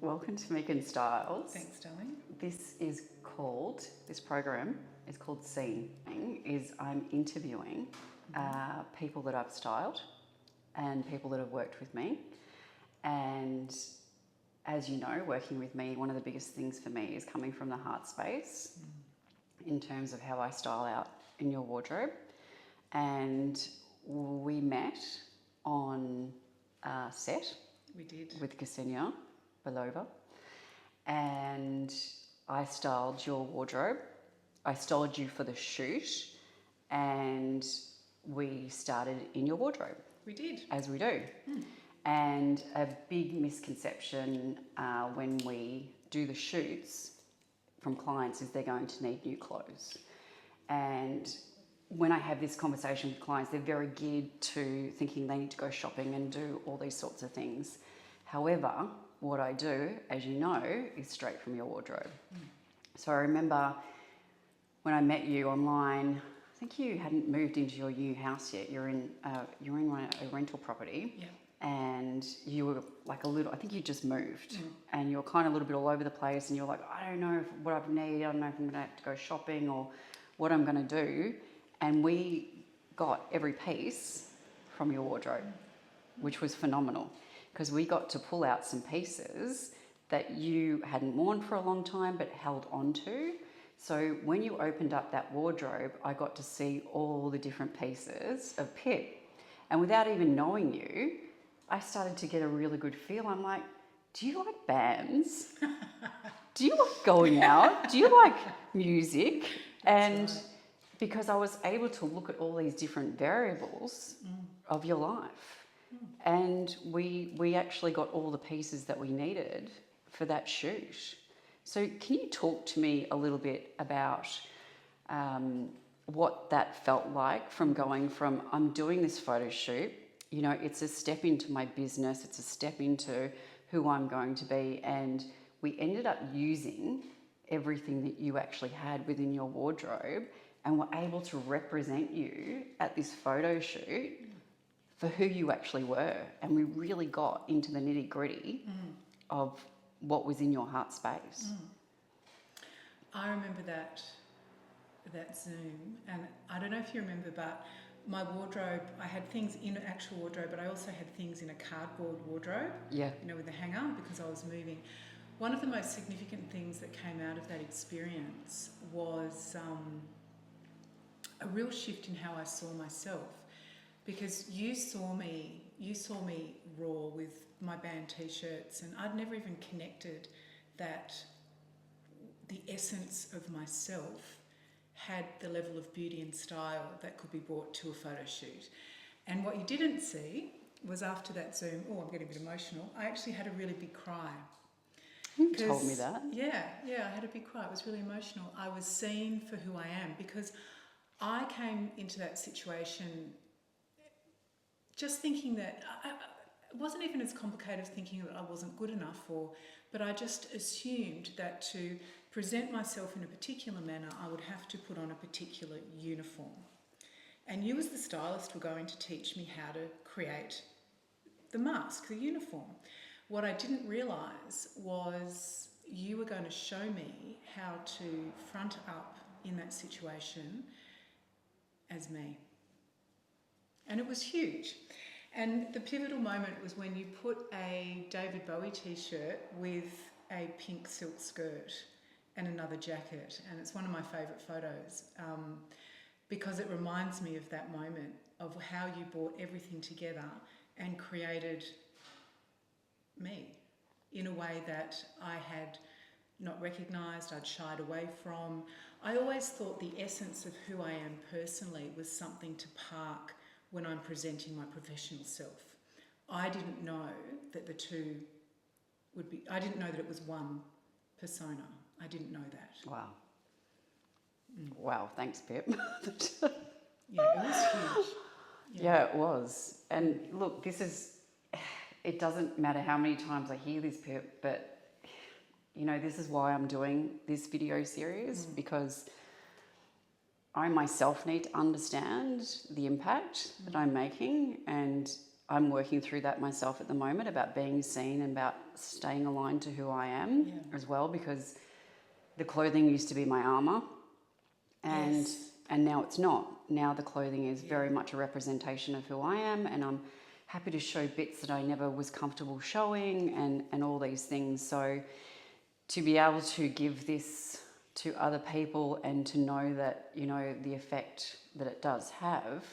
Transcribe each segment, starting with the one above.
Welcome to MeaghanStyles. Thanks, darling. This program is called Scene. I'm interviewing people that I've styled and people that have worked with me. And as you know, working with me, one of the biggest things for me is coming from the heart space in terms of how I style out in your wardrobe. And we met on set. We did. With Ksenia Belova, and I styled your wardrobe. I styled you for the shoot, and we started in your wardrobe. We did. As we do. And a big misconception when we do the shoots from clients is they're going to need new clothes. And when I have this conversation with clients, they're very geared to thinking they need to go shopping and do all these sorts of things. However, what I do, as you know, is straight from your wardrobe. So I remember when I met you online, I think you hadn't moved into your new house yet. You're in a rental property. Yeah. And you were like I think you just moved, and you're kind of a little bit all over the place, and you're like, I don't know what I need, I don't know if I'm going to have to go shopping or what I'm going to do. And we got every piece from your wardrobe, which was phenomenal, because we got to pull out some pieces that you hadn't worn for a long time but held on to. So when you opened up that wardrobe, I got to see all the different pieces of Pip. And without even knowing you, I started to get a really good feel. I'm like, do you like bands? Do you like going out? Do you like music? And right. Because I was able to look at all these different variables of your life. And we actually got all the pieces that we needed for that shoot. So can you talk to me a little bit about what that felt like from going from, I'm doing this photo shoot, you know, it's a step into my business, it's a step into who I'm going to be, and we ended up using everything that you actually had within your wardrobe and were able to represent you at this photo shoot for who you actually were. And we really got into the nitty-gritty of what was in your heart space. I remember that Zoom, and I don't know if you remember, but my wardrobe, I had things in an actual wardrobe, but I also had things in a cardboard wardrobe, Yeah. you know, with a hanger, because I was moving. One of the most significant things that came out of that experience was a real shift in how I saw myself, because you saw me raw with my band t-shirts, and I'd never even connected that the essence of myself had the level of beauty and style that could be brought to a photo shoot. And what you didn't see was after that Zoom, I'm getting a bit emotional, I actually had a really big cry. You told me that. Yeah, I had a big cry. It was really emotional. I was seen for who I am, because I came into that situation just thinking that it wasn't even as complicated as thinking that I wasn't good enough, but I just assumed that to present myself in a particular manner, I would have to put on a particular uniform. And you as the stylist were going to teach me how to create the mask, the uniform. What I didn't realise was you were going to show me how to front up in that situation as me. And it was huge. And the pivotal moment was when you put a David Bowie t-shirt with a pink silk skirt and another jacket. And it's one of my favourite photos because it reminds me of that moment of how you brought everything together and created me in a way that I had not recognised, I'd shied away from. I always thought the essence of who I am personally was something to park when I'm presenting my professional self. I didn't know that the two would be, I didn't know that it was one persona. I didn't know that. Wow. Wow, thanks, Pip. Yeah, it was huge. Yeah, it was. And look, it doesn't matter how many times I hear this, Pip, but you know, this is why I'm doing this video series, because I myself need to understand the impact that I'm making, and I'm working through that myself at the moment, about being seen and about staying aligned to who I am as well, because the clothing used to be my armour, and now it's not. Now the clothing is very much a representation of who I am, and I'm happy to show bits that I never was comfortable showing, and all these things. So to be able to give this to other people and to know that, you know, the effect that it does have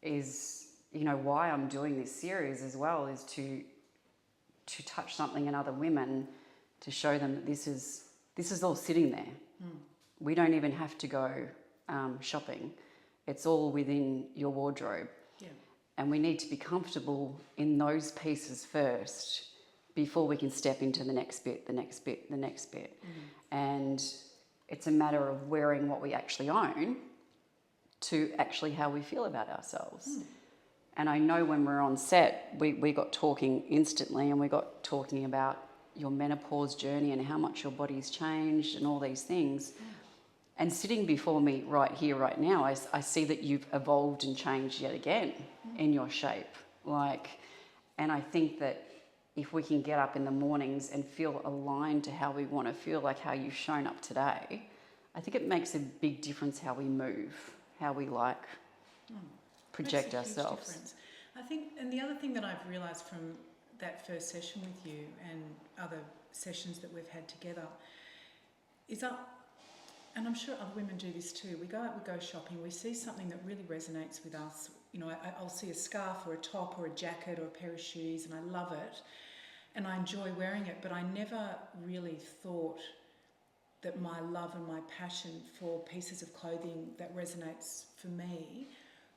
is, you know, why I'm doing this series as well, is to touch something in other women, to show them that this is all sitting there. We don't even have to go shopping. It's all within your wardrobe. Yeah. And we need to be comfortable in those pieces first before we can step into the next bit, the next bit, the next bit. And it's a matter of wearing what we actually own to actually how we feel about ourselves. And I know when we're on set, we got talking instantly, and we got talking about your menopause journey and how much your body's changed and all these things. And sitting before me right here, right now, I see that you've evolved and changed yet again in your shape. And I think that if we can get up in the mornings and feel aligned to how we want to feel, like how you've shown up today, I think it makes a big difference how we move, how we project makes a huge ourselves. Difference. I think, and the other thing that I've realised from that first session with you and other sessions that we've had together is and I'm sure other women do this too. We go out, we go shopping, we see something that really resonates with us. You know, I'll see a scarf or a top or a jacket or a pair of shoes, and I love it and I enjoy wearing it, but I never really thought that my love and my passion for pieces of clothing that resonates for me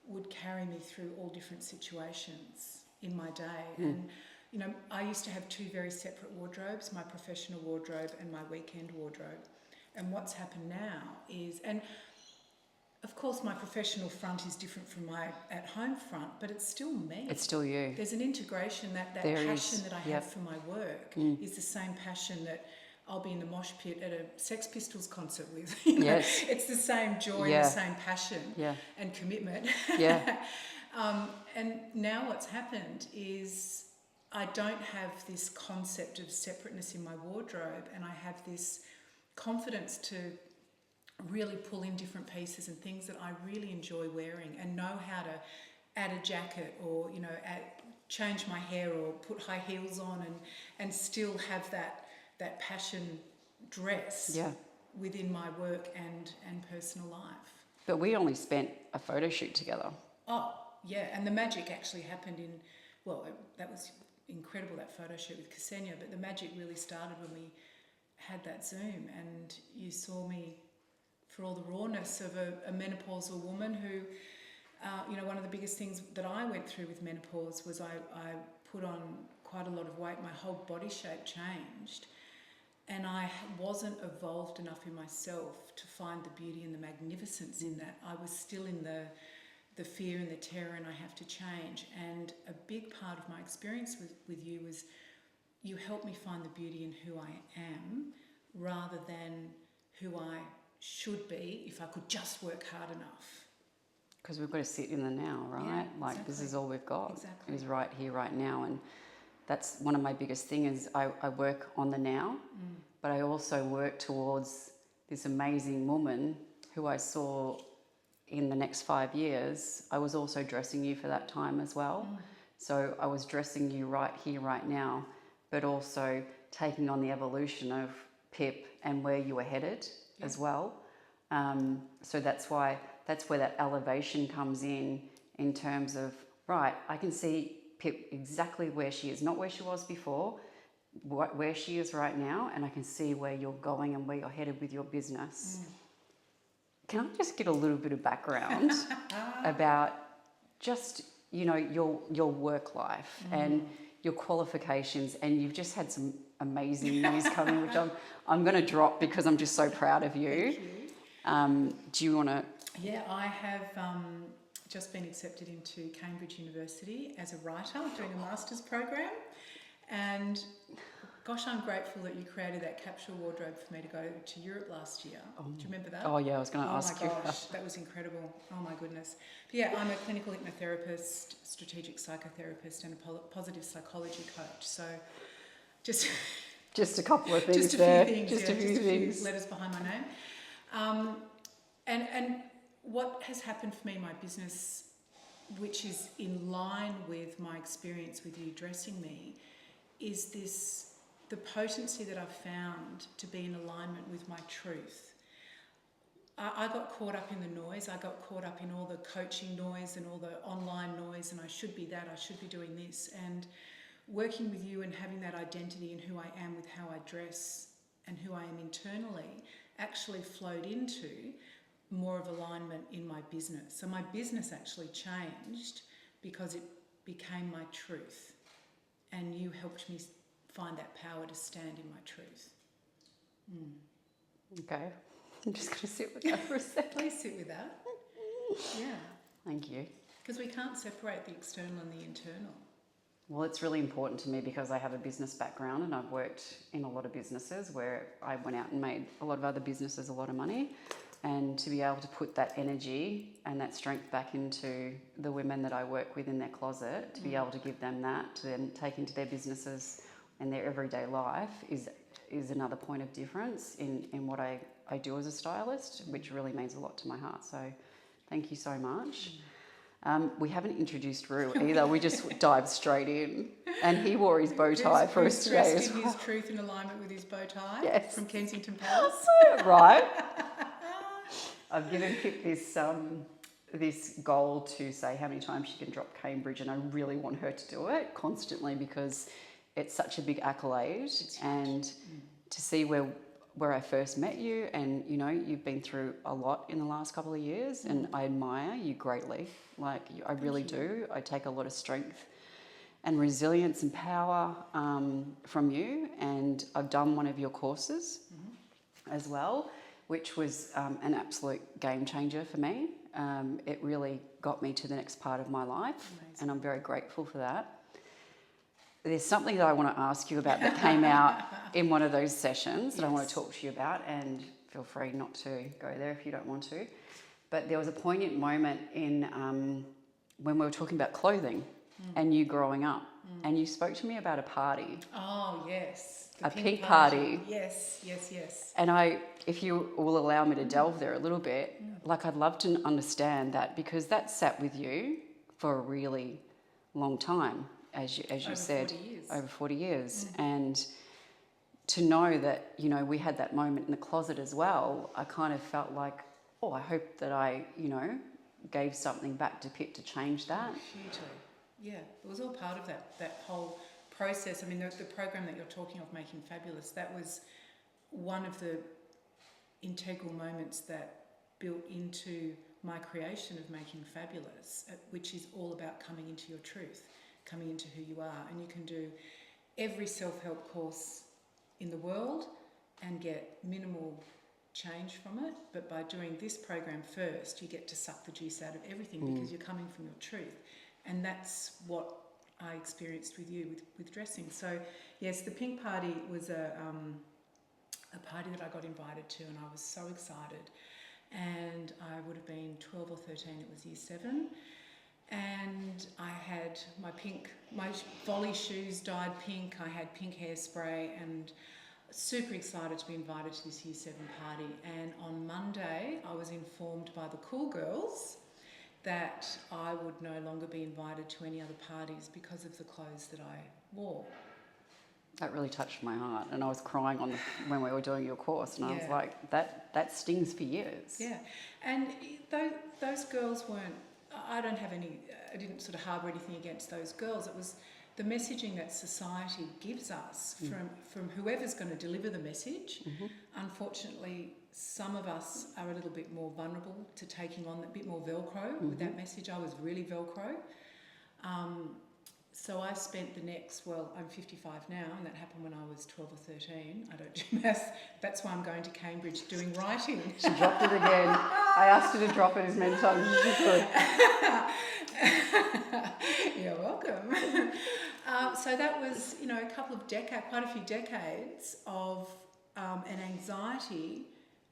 would carry me through all different situations in my day. And, you know, I used to have two very separate wardrobes, my professional wardrobe and my weekend wardrobe. And what's happened now is, and of course my professional front is different from my at-home front, but it's still me. It's still you. There's an integration, that passion that I have for my work is the same passion that I'll be in the mosh pit at a Sex Pistols concert with. You know? Yes. It's the same joy and the same passion and commitment. Yeah. And now what's happened is I don't have this concept of separateness in my wardrobe, and I have this confidence to really pull in different pieces and things that I really enjoy wearing, and know how to add a jacket or, you know, change my hair or put high heels on and still have that passion dress within my work and personal life. But we only spent a photo shoot together. Oh, yeah, and the magic actually happened that was incredible, that photo shoot with Ksenia, but the magic really started when we had that Zoom and you saw me for all the rawness of a menopausal woman who, you know, one of the biggest things that I went through with menopause was I put on quite a lot of weight. My whole body shape changed, and I wasn't evolved enough in myself to find the beauty and the magnificence in that. I was still in the fear and the terror, and I have to change. And a big part of my experience with you was you helped me find the beauty in who I am rather than who I should be if I could just work hard enough. Because we've got to sit in the now, right? Yeah, like exactly. This is all we've got. Exactly. Is right here, right now. And that's one of my biggest things. I work on the now, but I also work towards this amazing woman who I saw in the next 5 years. I was also dressing you for that time as well. So I was dressing you right here, right now, but also taking on the evolution of Pip and where you were headed as well. So that's where that elevation comes in terms of, right, I can see Pip exactly where she is, not where she was before, where she is right now, and I can see where you're going and where you're headed with your business. Can I just get a little bit of background about just, you know, your work life and your qualifications? And you've just had some amazing news coming, which I'm going to drop because I'm just so proud of you. Thank you. Do you want to? Yeah, I have just been accepted into Cambridge University as a writer, doing a master's program, and Gosh, I'm grateful that you created that capsule wardrobe for me to go to Europe last year. Do you remember that? Oh, yeah, I was going to ask you. Oh my gosh, that was incredible. Oh my goodness. But yeah, I'm a clinical hypnotherapist, strategic psychotherapist, and a positive psychology coach. So just a couple of things just a there. few things, Just a few letters behind my name. And what has happened for me in my business, which is in line with my experience with you dressing me, is the potency that I've found to be in alignment with my truth. I got caught up in the noise. I got caught up in all the coaching noise and all the online noise, and I should be that, I should be doing this. And working with you and having that identity in who I am with how I dress and who I am internally actually flowed into more of alignment in my business. So my business actually changed because it became my truth. And you helped me find that power to stand in my truth. Okay. I'm just going to sit with that for a second. Please sit with that. Yeah. Thank you. Because we can't separate the external and the internal. Well, it's really important to me because I have a business background and I've worked in a lot of businesses where I went out and made a lot of other businesses a lot of money. And to be able to put that energy and that strength back into the women that I work with in their closet, to be able to give them that, to then take into their businesses and their everyday life is another point of difference in what I do as a stylist, which really means a lot to my heart. So thank you so much. We haven't introduced Roo either. We just dived straight in. And he wore his bow tie for us today as well. His truth in alignment with his bow tie. Yes. From Kensington Palace. Right. I've given Pip this goal to say how many times she can drop Cambridge, and I really want her to do it constantly because it's such a big accolade. And to see where I first met you, and you know, you've been through a lot in the last couple of years, and I admire you greatly. Like, I really do. I take a lot of strength and resilience and power from you, and I've done one of your courses as well, which was an absolute game changer for me. It really got me to the next part of my life. Amazing. And I'm very grateful for that. There's something that I want to ask you about that came out in one of those sessions that I want to talk to you about, and feel free not to go there if you don't want to. But there was a poignant moment in when we were talking about clothing and you growing up, and you spoke to me about a party. Oh, yes. A pink party. Yes, yes, yes. And if you will allow me to delve there a little bit, like, I'd love to understand that, because that sat with you for a really long time, as you said, 40 years. over 40 years. And to know that, you know, we had that moment in the closet as well, I kind of felt like, oh, I hope that I, you know, gave something back to Pip to change that. Hugely. Yeah, it was all part of that whole process. I mean, the program that you're talking of, Making Fabulous, that was one of the integral moments that built into my creation of Making Fabulous, which is all about coming into your truth, coming into who you are. And you can do every self-help course in the world and get minimal change from it, but by doing this program first, you get to suck the juice out of everything because you're coming from your truth. And that's what I experienced with you with dressing. So yes, the pink party was a party that I got invited to, and I was so excited. And I would have been 12 or 13, it was year 7. And I had my volley shoes dyed pink, I had pink hairspray, and super excited to be invited to this year 7 party. And on Monday, I was informed by the cool girls that I would no longer be invited to any other parties because of the clothes that I wore. That really touched my heart, and I was crying when we were doing your course, and I was like, that stings for years. Yeah, and those girls weren't, I didn't sort of harbour anything against those girls. It was the messaging that society gives us from whoever's going to deliver the message. Unfortunately, some of us are a little bit more vulnerable to taking on a bit more Velcro with that message. I was really Velcro. So I spent the next, I'm 55 now, and that happened when I was 12 or 13. I don't do maths. That's why I'm going to Cambridge doing writing. She dropped it again. I asked her to drop it as many times as she could. You're welcome. So that was, a couple of quite a few decades of an anxiety,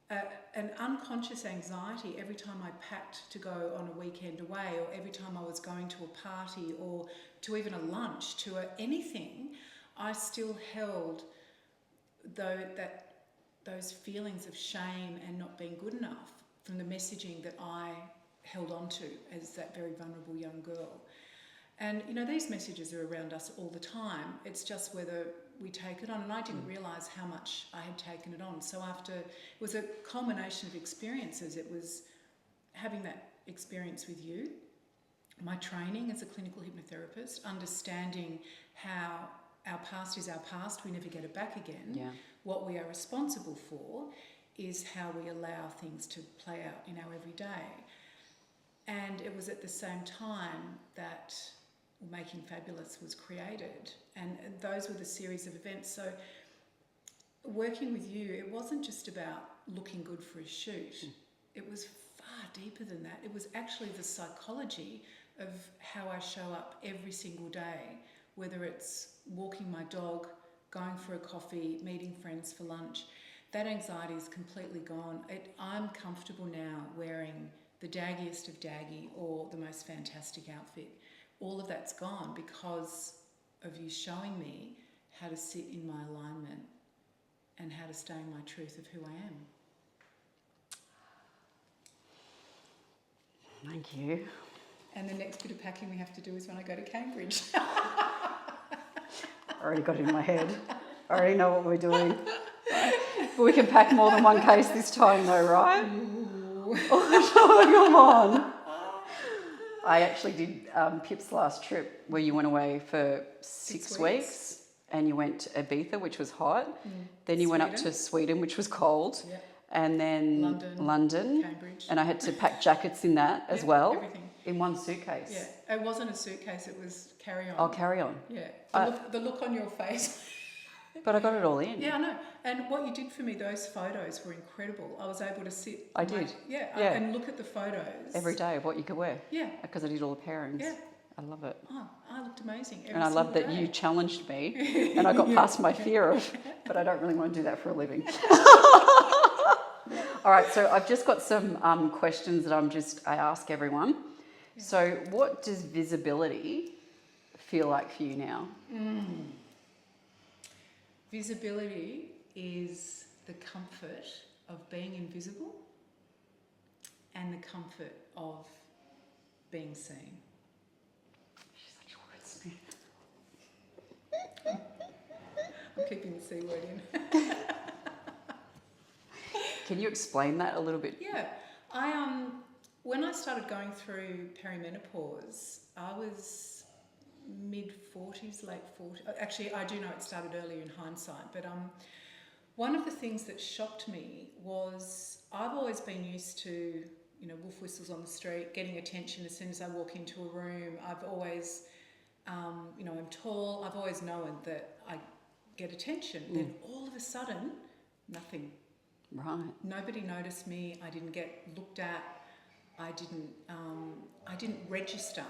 an unconscious anxiety every time I packed to go on a weekend away, or every time I was going to a party, or to even a lunch, to anything. I still held those feelings of shame and not being good enough from the messaging that I held on to as that very vulnerable young girl. And, these messages are around us all the time. It's just whether we take it on. And I didn't realise how much I had taken it on. So it was a culmination of experiences. It was having that experience with you, my training as a clinical hypnotherapist, understanding how our past is our past, we never get it back again. Yeah. What we are responsible for is how we allow things to play out in our everyday. And it was at the same time that Making Fabulous was created, and those were the series of events. So working with you, it wasn't just about looking good for a shoot. It was far deeper than that. It was actually the psychology of how I show up every single day, whether it's walking my dog, going for a coffee, meeting friends for lunch. That anxiety is completely gone. I'm comfortable now wearing the daggiest of daggy or the most fantastic outfit. All of that's gone because of you showing me how to sit in my alignment and how to stay in my truth of who I am. Thank you. And the next bit of packing we have to do is when I go to Cambridge. I already got it in my head. I already know what we're doing. But we can pack more than one case this time though, right? Ooh. Oh, come on. I actually did Pip's last trip where you went away for 6 weeks and you went to Ibiza, which was hot. Then you went up to Sweden, which was cold. Yep. And then London. Cambridge. And I had to pack jackets in that as well. Everything. In one suitcase. Yeah, it wasn't a suitcase, it was carry-on. I'll carry on. Yeah, the look on your face. But I got it all in. Yeah, I know. And what you did for me, those photos were incredible. I was able to sit. I did. And look at the photos. Every day of what you could wear. Yeah. Because I did all the pairings. Yeah. I love it. Oh, I looked amazing. And I love that you challenged me and I got past my fear of, but I don't really want to do that for a living. All right, so I've just got some questions that I ask everyone. Yeah. So what does visibility feel like for you now? Visibility is the comfort of being invisible and the comfort of being seen. She's such a wordsmith. I'm keeping the C word in. Can you explain that a little bit? Yeah. When I started going through perimenopause, I was mid-40s, late 40s. Actually, I do know it started earlier in hindsight, but one of the things that shocked me was I've always been used to, wolf whistles on the street, getting attention as soon as I walk into a room. I've always, I'm tall. I've always known that I get attention. Then all of a sudden, nothing. Right. Nobody noticed me. I didn't get looked at. I didn't register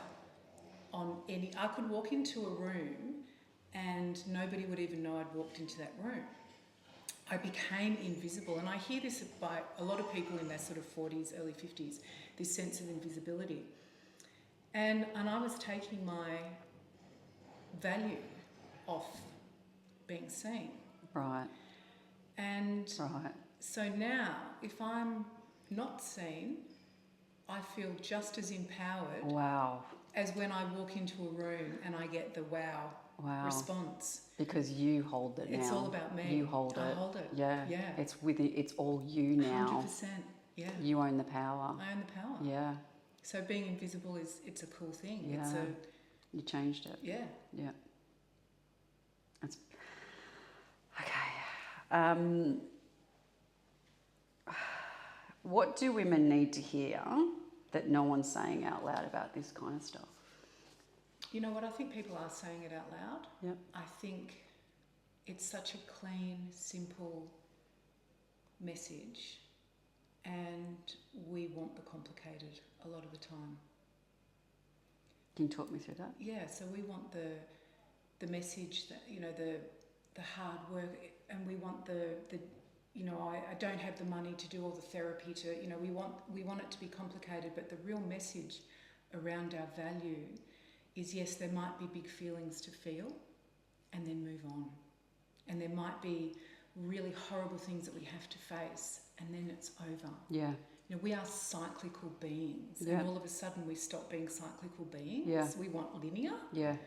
on any. I could walk into a room and nobody would even know I'd walked into that room. I became invisible, and I hear this by a lot of people in their sort of 40s, early 50s, this sense of invisibility. And I was taking my value off being seen. Right. And right. So now, if I'm not seen, I feel just as empowered. Wow. As when I walk into a room and I get the wow response. Because you hold it now. It's all about me. You hold it. I hold it. Yeah. Yeah. It's all you now. 100%. Yeah. You own the power. I own the power. Yeah. So being invisible it's a cool thing. Yeah. You changed it. Yeah. Yeah. That's okay. What do women need to hear that no one's saying out loud about this kind of stuff? You know what? I think people are saying it out loud. Yep. I think it's such a clean, simple message, and we want the complicated a lot of the time. Can you talk me through that? Yeah, so we want the the message that, you know, the hard work, and we want the you know, I don't have the money to do all the therapy to, you know, we want it to be complicated, but the real message around our value is, yes, there might be big feelings to feel and then move on. And there might be really horrible things that we have to face and then it's over. Yeah. You know, we are cyclical beings, Yeah. and all of a sudden we stop being cyclical beings. Yeah. We want linear. Yeah.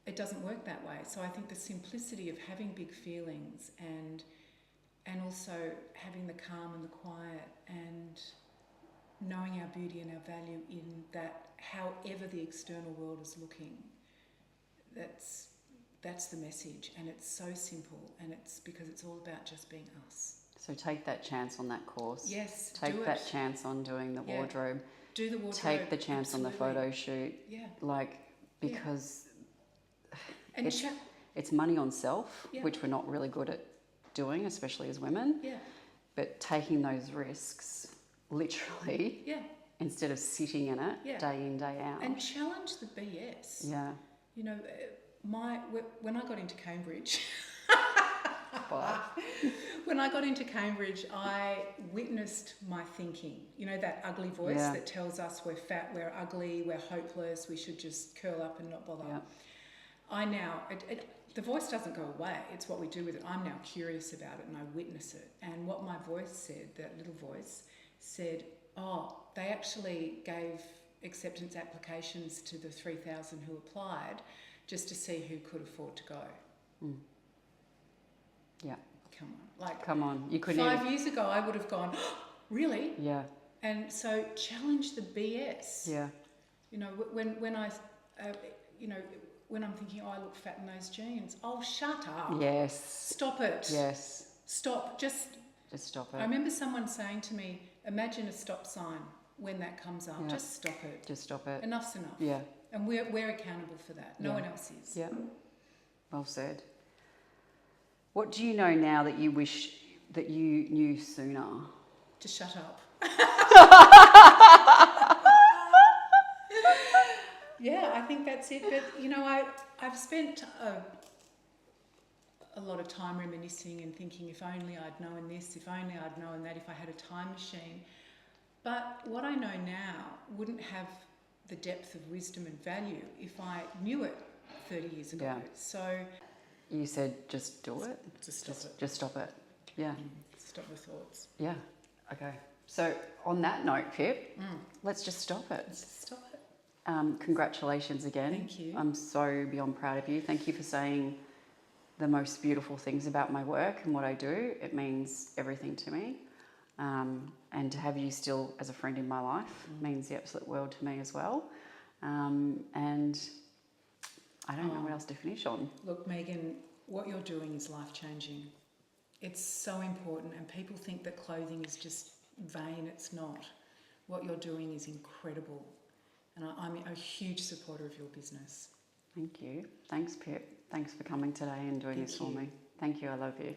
It doesn't work that way. So I think the simplicity of having big feelings and also having the calm and the quiet and knowing our beauty and our value in that, however the external world is looking, that's the message. And it's so simple, and it's because it's all about just being us. So take that chance on that course. Yes, Take that chance on doing the wardrobe. Do the wardrobe. Take the chance on the photo shoot. Yeah. Like, because and it's money on self, Yeah. which we're not really good at doing, especially as women. Yeah. But taking those risks, literally, Yeah. instead of sitting in it day in, day out. And challenge the BS. Yeah. You know, when I got into Cambridge, when I got into Cambridge, I witnessed my thinking. You know, that ugly voice that tells us we're fat, we're ugly, we're hopeless, we should just curl up and not bother. Yeah. I now, the voice doesn't go away, it's what we do with it. I'm now curious about it and I witness it. And what my voice said, that little voice, said, oh, they actually gave acceptance applications to the 3,000 who applied just to see who could afford to go. Mm. Yeah. Come on. Like, come on. You couldn't 5 years ago, I would have gone, oh, really? Yeah. And so challenge the BS. Yeah. You know, when I, you know, when I'm thinking, oh, I look fat in those jeans. Oh, shut up. Yes. Stop it. Yes. Stop. Just stop it. I remember someone saying to me, imagine a stop sign when that comes up. Yeah. Just stop it. Just stop it. Enough's enough. Yeah. And we're accountable for that. No one else is. Yeah. Well said. What do you know now that you wish that you knew sooner? To shut up. Yeah, I think that's it. But, you know, I've spent a lot of time reminiscing and thinking, if only I'd known this, if only I'd known that, if I had a time machine. But what I know now wouldn't have the depth of wisdom and value if I knew it 30 years ago. Yeah. So you said just do it? Just stop it. Just stop it. Yeah. Stop the thoughts. Yeah. Okay. So on that note, Pip, let's just stop it. Let's just stop it. Congratulations again. Thank you. I'm so beyond proud of you. Thank you for saying the most beautiful things about my work and what I do. It means everything to me. And to have you still as a friend in my life means the absolute world to me as well. And I don't know what else to finish on. Look, Meaghan, what you're doing is life-changing. It's so important, and people think that clothing is just vain. It's not. What you're doing is incredible, and I'm a huge supporter of your business. Thank you. Thanks, Pip. Thanks for coming today and doing this for me. Thank you. I love you.